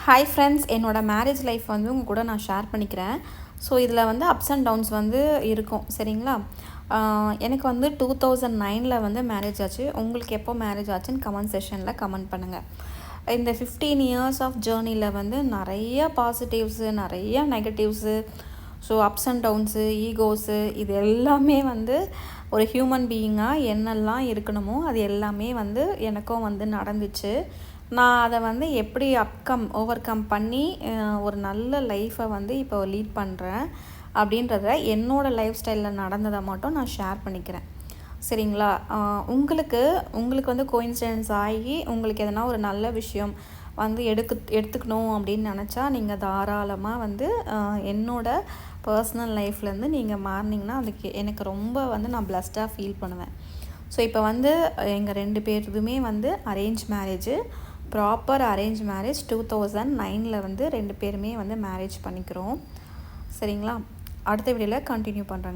Hi friends, என்னோடய marriage life வந்து உங்கள் கூட நான் ஷேர் பண்ணிக்கிறேன். ஸோ இதில் வந்து அப்ஸ் அண்ட் டவுன்ஸ் வந்து இருக்கும், சரிங்களா? எனக்கு வந்து 2009 வந்து மேரேஜ் ஆச்சு. உங்களுக்கு எப்போ மேரேஜ் ஆச்சுன்னு கமெண்ட் செஷனில் கமெண்ட் பண்ணுங்கள். இந்த 15 இயர்ஸ் ஆஃப் ஜேர்னியில் வந்து நிறைய பாசிட்டிவ்ஸு, நிறைய நெகட்டிவ்ஸு, ஸோ அப்ஸ் அண்ட் டவுன்ஸு, ஈகோஸு, இது எல்லாமே வந்து ஒரு ஹியூமன் பீயிங்காக என்னெல்லாம் இருக்கணுமோ அது எல்லாமே வந்து எனக்கும் வந்து நடந்துச்சு. நான் அதை வந்து எப்படி ஓவர் கம் பண்ணி ஒரு நல்ல லைஃப்பை வந்து இப்போ லீட் பண்ணுறேன் அப்படின்றத என்னோடய லைஃப் ஸ்டைலில் நடந்ததை மட்டும் நான் ஷேர் பண்ணிக்கிறேன், சரிங்களா? உங்களுக்கு வந்து கோயின்சிடென்ஸ் ஆகி உங்களுக்கு எதனா ஒரு நல்ல விஷயம் வந்து எடுத்துக்கணும் அப்படின்னு நினச்சா நீங்கள் தாராளமாக வந்து என்னோடய பர்சனல் லைஃப்லேருந்து நீங்கள் மாறினீங்கன்னா அதுக்கு எனக்கு ரொம்ப வந்து நான் பிளஸ்டாக ஃபீல் பண்ணுவேன். ஸோ இப்போ வந்து எங்கள் 2 பேருதுமே வந்து arrange marriage, proper arrange marriage. 2009 வந்து 2 பேருமே வந்து மேரேஜ் பண்ணிக்கிறோம், சரிங்களா? அடுத்த வீடியோவில் கண்டினியூ பண்ணுறேங்க.